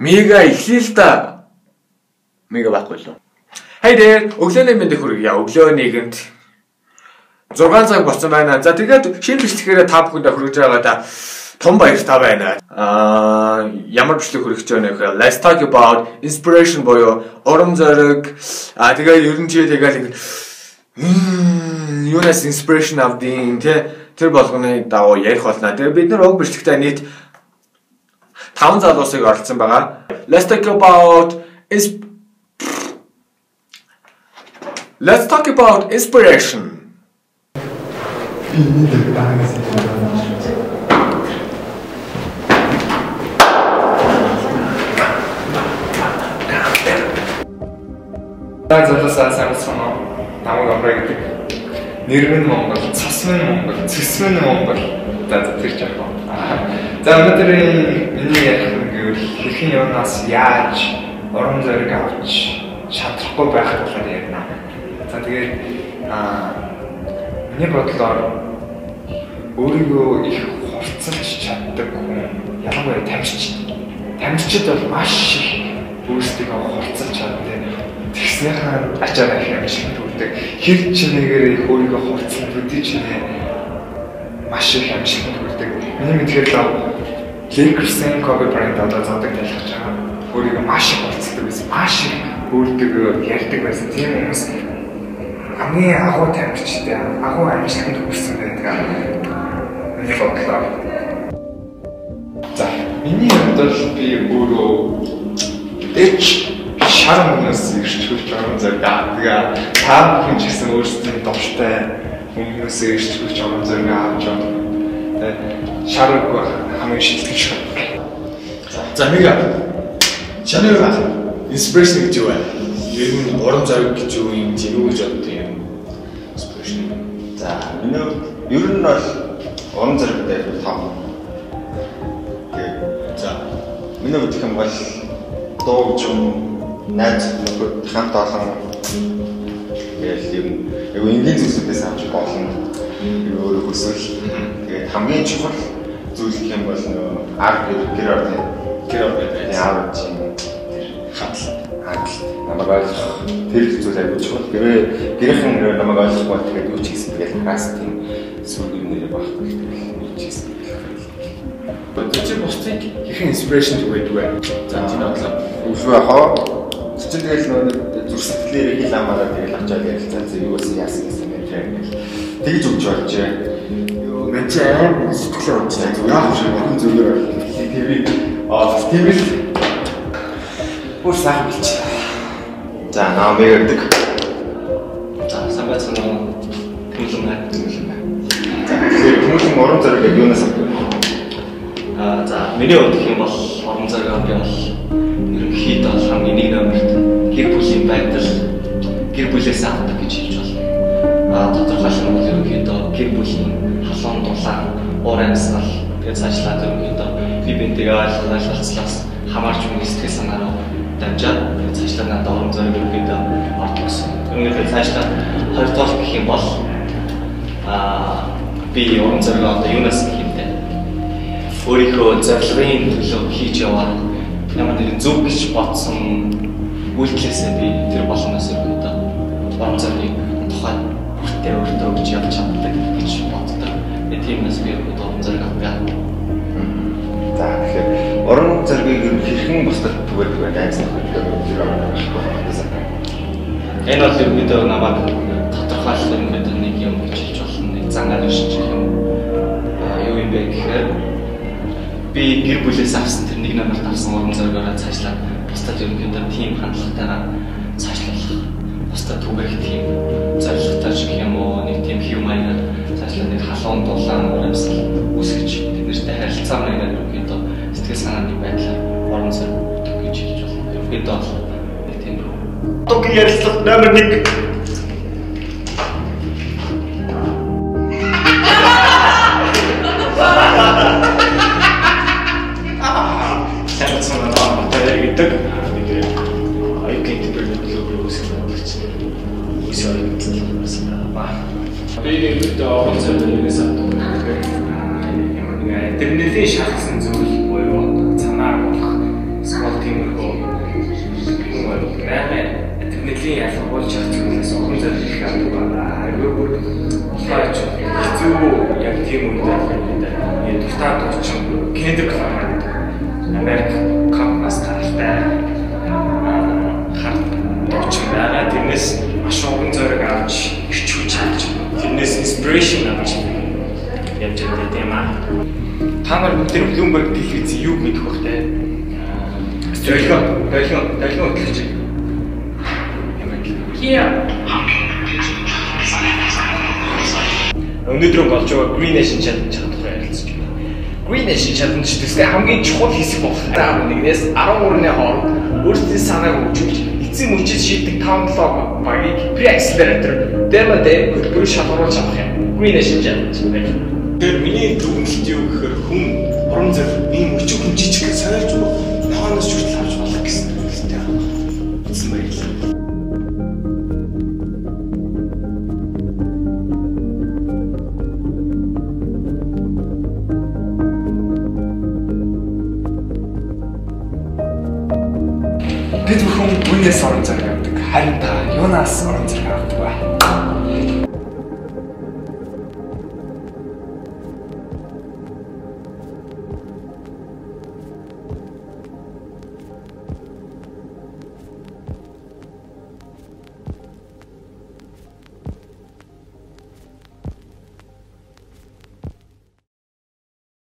Мега ихлээ л да. Мега байхгүй л. Хай дээр өглөөний мэндийг хүргье. Өглөө нэгэнт 6 цаг болсон байна. За тэгээд шинэ бичлэгээр та бүхэндээ хүргэж байгаа да том баяр та байна. Ямар бичлэг хүргэж байна вэ? Let's talk about inspiration боёо урам зориг. Тэгээд ер нь тэгээд юунаас inspiration авдیں۔ Тэр болгоны дагуу ярих болно. Тэгээд бид нар уг бичлэгтээ нийт 5 залуусыг оролцсон байгаа. Let's talk about inspiration. залуусаа санацсан намайг амраа гэдэг. Нэр нь Монгол, цас нь Монгол, цэс нь Монгол. За тэр ч яг. За өнөөдөр миний ярих нь гэвэл хэрхэн юунаас яаж урам зориг авч шатрахгүй байх талаар ярина. За тэгээд миний бодлоор өөрийгөө их хурцлж чаддаг хүн ялангуяа тамирчид бол маш их өөрсдөө хурцлж чаддаг. Тэгснийхаа ачаар их амжилт хүрдэг. Хэр чинээгээр их өөрийгөө хурцлж бүдий чинээ маш их амжилт хүрдэг. Миний мэдхээр Lakers-ийн Kobe Bryant одоо зодог талхаж байгаа. Өөрийгөө маш их хурцлдаг байсан. Маш их өөртөө ярьдаг байсан. Тийм хүмүүс хамгийн агуу тамирчтай, агуу амжилтанд хүрсэн байдаг. Миний бодлоор. За, миний бодлоор би өөрөө дэч шар хүмүүс ирж хурж байгаа зэрэг тэгээ та бүхэн ч гэсэн өөрсдийн дуртай хүмүүсээ ирж хурж байгаа зэрэг авч байгаа. Шарыг хамгийн шилдэг шиг. За мега чанар inspiration гэж юу вэ? Ер нь урам зориг гэж юу юм чи юу гэж боддог юм? Inspiration. За миний ер нь бол урам зоригтой том. За миний бодох юм бол дууж найз нөхөд хамт олон ял юм энгийн зүйлсээс авч болно. Өөрөө хүсвэл тэгээд хамгийн чухал зүйл гэх юм бол гэр орны яавч хадгалт намайг ойлгох тэр зүйл аягүй чухал. Гэрийнхэн намайг ойлгохгүй тэгээд юу ч гэсэн тэгээд хаас тийм сүргэн нэр байхгүй тэгээд юу ч гэсэн. Бодож босцыг хэрхэн inspiration гэдэг вэ? За тийм бодлоо. Үгүй яхаа. Чи тэгэл нөө зүрсгэлээр хил амаараа тэгэл очоод ярилцсан юу гэсэн яасан гэсэн юм яг тэгж өгч болж юу мэж аим сэтгэлээ унцсан яг хүн зүгээр тийм бүр сайхан билч. За намайг ярьдаг. За самбайцсан хүмүүлэн байна. За хүмүүлэн урам зориг яг юунаас авдаг? За миний бодох юм бол урам зориг авах юм бол ерөнхийдөө хамгийн нэг номерт гэр бүлийн байдал гэр бүлээс авдаг гэж хэлж байна. Тодорхойлох нь ерөнхийдөө гэр бүлийн халуун дулаан уур амьсгал тэгээд цаашлаад ерөнхийдөө би бинтээ ойлголцлоос хамаарч мөн сэтгэл санаараа дамжаад цаашлаад надад урам зориг ерөнхийдөө ордог гэсэн. Ерөнхийдөө цаашлаад хоёрдугаар гэх юм бол би урам зориг авах юунаас гэх юм бэ? Өөрийнхөө зорилгын төлөө хийж яваад ямар нэгэн зөв гэж бодсон үйлдэлээсээ би тэр болгоноос ерөнхийдөө урам зориг тухай бүртээ өөртөө өгч явж чаддаг гэж боддог. Тиймээс би урам зориг авдаг. За тэгэхээр урам зориг хэрхэн бусдад түгээх вэ? Дайцсан хөдөлгөөн энэ бол ерөнхийдөө намайг тодорхойлох ерөнхийдөө нэг юм гэж хэлж болно. Нэг зангаар шиж юм. Юу юм бэ гэхээр би гэр бүлээс авсан тэр нэг номерт авсан урам зоригоор цаашлаад бусдад ерөнхийдөө тийм хандлагатайгаар цаашлуулах, бусдад түгээх тийм зорилготой ч гэх юм уу нэг тийм хэмжээгээр цаашлаад нэг халуун дулаан урамсгал үсгэж тэднэртэй харилцаа маягаар ерөнхийдөө сэтгэл санааны байдлаар урам зориг өгдөг гэж хэлж байна. Ерөнхийдөө нэг тийм дугийн ярилцлага номер 1. Тэрнээсээ шахсан зүйл буюу цанаар болох сквот тийм Төрлийн аль болж явах зүйлээс уран зориг их авдаг байна. Айгүй бүр хаач хэцүү яг тийм үед байна. Энэ дуртай дурчин Kendrick Lamar Америк капнаас гаралтай хард дурчин байгаа. Тэрнээс маш уран зориг авч их хүч чадж тэрнээс inspiration авч явж байгаа тийм аа. Та нар бүгд Bloomberg телевиз юу мэдэх вэ те? Долгион гэж. Өнөөдөр болж байгаа Green Nation Challenge тухай ярилцж байна. Green Nation Challenge гэдэг хамгийн чухал хэсэг болох. Та нэгнээс 13-ны хооронд өөрсдийн санааг хөгжүүлж эцсийн мөчид шийдэх 5-7 багийг pre-accelerator demo-д хөтөлбөр шалгаруулж авах юм. Green Nation Challenge. Тэр миний дүгнэлт юу гэхээр хүн уран зориг ийм өчигөн жижиг сойрч нохоноос ч хүртэл авч болох гэсэн хэлтэй. Эцэн баярлалаа. Бид бүхэн үнээс орон зориг авдаг. Харин та юунаас орон зориг авах